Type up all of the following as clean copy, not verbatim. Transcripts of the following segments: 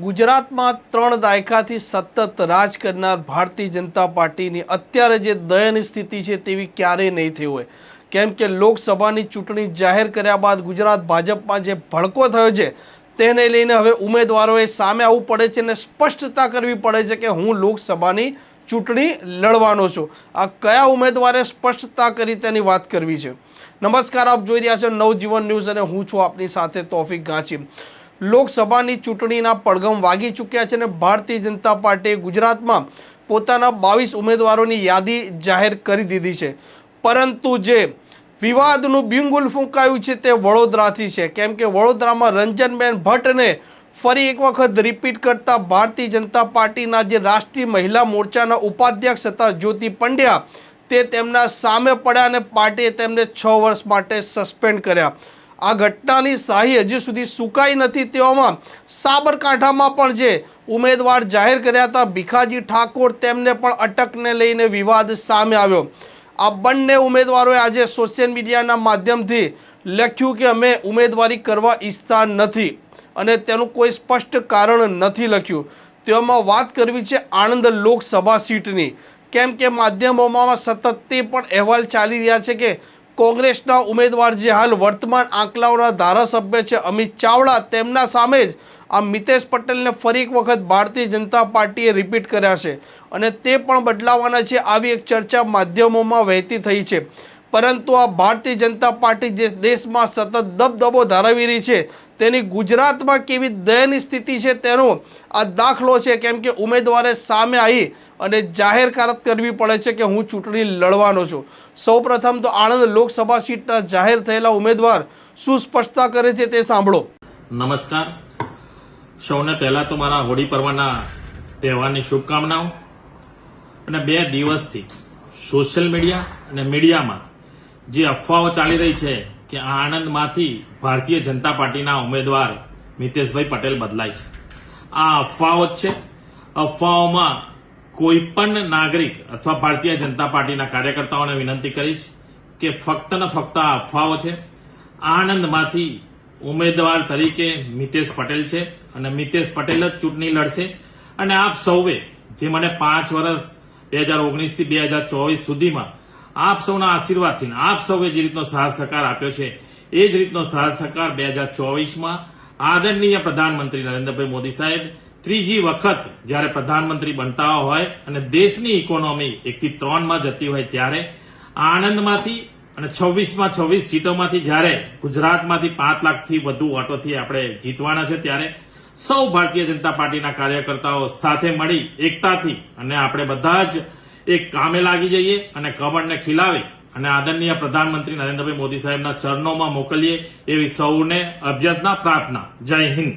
ગુજરાતમાં 3 દાયકાથી સતત રાજ કરનાર ભારતીય જનતા પાર્ટીની અત્યારે જે દયનીય સ્થિતિ છે તેવી ક્યારેય નહીં થઈ હોય, કેમ કે લોકસભાની ચૂંટણી જાહેર કર્યા બાદ ગુજરાત ભાજપમાં જે ભડકો થયો છે તેને લઈને હવે ઉમેદવારોએ સામે આવવું પડે છે અને સ્પષ્ટતા કરવી પડે છે કે હું લોકસભાની ચૂંટણી લડવાનો છું। આ કયા ઉમેદવારે સ્પષ્ટતા કરી તેની વાત કરવી છે। નમસ્કાર, આપ જોઈ રહ્યા છો નવજીવન ન્યૂઝ અને હું છું આપની સાથે તોફિક ગાંચી। લોકસભાની ચૂંટણીના પડઘમ વાગી ચૂક્યા છે અને ભારતીય જનતા પાર્ટીએ ગુજરાતમાં પોતાના 22 ઉમેદવારોની યાદી જાહેર કરી દીધી છે, પરંતુ જે વિવાદનું બિંગુલ ફૂંકાયું છે તે વડોદરાથી છે, કેમ કે વડોદરામાં રંજનબેન ભટ્ટને ફરી એક વખત રિપીટ કરતા ભારતીય જનતા પાર્ટીના જે રાષ્ટ્રીય મહિલા મોરચાના ઉપાધ્યક્ષ હતા જ્યોતિ પંડ્યા તે તેમના સામે પડ્યા અને પાર્ટીએ તેમને 6 વર્ષ માટે સસ્પેન્ડ કર્યા। આ ઘટનાની શાહી હજી સુધી સુકાઈ નથી, તેવામાં સાબરકાંઠામાં પણ જે ઉમેદવાર જાહેર કર્યા હતા ભીખાજી ઠાકોર તેમને પણ અટકને લઈને વિવાદ સામે આવ્યો। આ બંને ઉમેદવારોએ આજે સોશિયલ મીડિયાના માધ્યમથી લખ્યું કે અમે ઉમેદવારી કરવા ઈચ્છતા નથી અને તેનું કોઈ સ્પષ્ટ કારણ નથી લખ્યું। તેમાં વાત કરવી છે આણંદ લોકસભા સીટની, કેમ કે માધ્યમોમાં સતત તે પણ અહેવાલ ચાલી રહ્યા છે કે કોંગ્રેસના ઉમેદવાર જે હાલ વર્તમાન આંકલાઓના ધારાસભ્ય છે અમિત ચાવડા તેમના સામે જ આ મિતેશ પટેલને ફરી એક વખત ભારતીય જનતા પાર્ટીએ રિપીટ કર્યા છે અને તે પણ બદલાવાના છે, આવી એક ચર્ચા માધ્યમોમાં વહેતી થઈ છે। પરંતુ આ ભારતીય જનતા પાર્ટી જે દેશમાં સતત દબદબો ધરાવી રહી છે તેની ગુજરાતમાં કેવી દયનીય સ્થિતિ છે તેનો આ દાખલો છે, કેમ કે ઉમેદવારે સામે આવી અને જાહેરાત કરવી પડે છે કે હું ચૂંટણી લડવાનો છું। સૌપ્રથમ તો આણંદ લોકસભા સીટના જાહેર થયેલા ઉમેદવાર શું સ્પષ્ટતા કરે છે તે સાંભળો। નમસ્કાર, સૌને પહેલા તો મારા હોળી પર્વના તહેવારની શુભકામનાઓ। અને 2 દિવસથી સોશિયલ મીડિયા અને મીડિયામાં જે અફવાઓ ચાલી રહી છે કે આણંદમાંથી ભારતીય જનતા પાર્ટીના ઉમેદવાર મિતેશભાઈ પટેલ બદલાય છે, આ અફવાઓ જ છે। અફવાઓમાં કોઈ પણ નાગરિક અથવા ભારતીય જનતા પાર્ટીના કાર્યકર્તાઓને વિનંતી કરીશ કે ફક્ત ને ફક્ત આ અફવાઓ છે। આણંદમાંથી ઉમેદવાર તરીકે મિતેશ પટેલ છે અને મિતેશ પટેલ જ ચૂંટણી લડશે। અને આપ સૌએ જે મને 5 વર્ષ 2019 થી 2024 સુધીમાં આપ સૌના આશીર્વાદથી આપ સૌએ જે રીતનો સાથ સહકાર આપ્યો છે એ જ રીતનો સાથ સહકાર 2024માં આદરણીય પ્રધાનમંત્રી નરેન્દ્રભાઈ મોદી સાહેબ ત્રીજી વખત જ્યારે પ્રધાનમંત્રી બનતા હોય અને દેશની ઇકોનોમી 1 થી 3માં જતી હોય ત્યારે આણંદમાંથી અને 26માં 26 સીટોમાંથી જ્યારે ગુજરાતમાંથી 5 લાખથી વધુ વોટોથી આપણે જીતવાના છે ત્યારે સૌ ભારતીય જનતા પાર્ટીના કાર્યકર્તાઓ સાથે મળી એકતાથી અને આપણે બધા જ એક કામે લાગી જઈએ અને કમળને ખીલાવી અને આદરણીય પ્રધાનમંત્રી નરેન્દ્રભાઈ મોદી સાહેબના ચરણોમાં મોકલીએ એવી સૌને અભ્યર્થના, પ્રાર્થના। જય હિન્દ।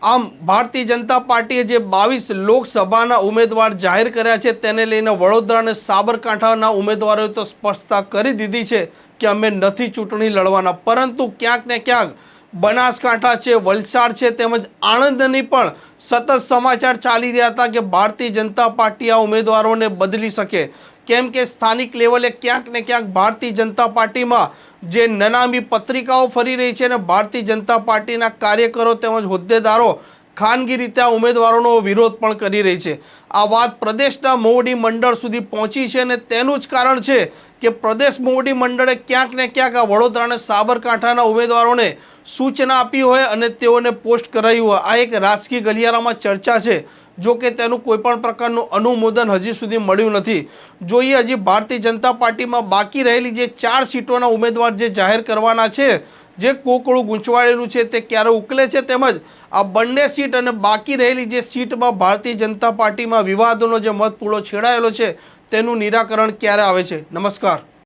આમ ભારતીય જનતા પાર્ટીએ જે 22 લોકસભાના ઉમેદવાર જાહેર કર્યા છે તેને લઈને વડોદરા અને સાબરકાંઠાના ઉમેદવારોએ તો સ્પષ્ટતા કરી દીધી છે કે અમે નથી ચૂંટણી લડવાના, પરંતુ ક્યાંક ને ક્યાંક બનાસકાંઠા છે, વલસાડ છે તેમજ આણંદની પણ સતત સમાચાર ચાલી રહ્યા હતા કે ભારતીય જનતા પાર્ટી આ ઉમેદવારોને બદલી શકે, કેમ કે સ્થાનિક લેવલે ક્યાંક ને ક્યાંક ભારતીય જનતા પાર્ટીમાં જે નનામી પત્રિકાઓ ફરી રહી છે અને ભારતીય જનતા પાર્ટીના કાર્યકરો તેમજ હોદ્દેદારો ખાનગી રીતે આ ઉમેદવારોનો વિરોધ પણ કરી રહી છે। આ વાત પ્રદેશના મોવડી મંડળ સુધી પહોંચી છે અને તેનું જ કારણ છે કે પ્રદેશ મોવડી મંડળે ક્યાંક ને ક્યાંક આ વડોદરા અને સાબરકાંઠાના ઉમેદવારોને સૂચના આપી હોય અને તેઓને પોસ્ટ કરાયું હોય। આ એક રાજકીય ગલિયારામાં ચર્ચા છે, જો કે તેનું કોઈ પણ પ્રકારનું અનુમોદન હજી સુધી મળ્યું નથી। જોઈએ હજી ભારતીય જનતા પાર્ટીમાં બાકી રહેલી જે 4 સીટોના ઉમેદવાર જે જાહેર કરવાના છે, જે કોકળું ગૂંચવાડેલું છે તે ક્યારે ઉકલે છે, તેમજ આ બંને સીટ અને બાકી રહેલી જે સીટમાં ભારતીય જનતા પાર્ટીમાં વિવાદોનો જે મતપૂળો છેડાયેલો છે તેનું નિરાકરણ ક્યારે આવે છે। નમસ્કાર।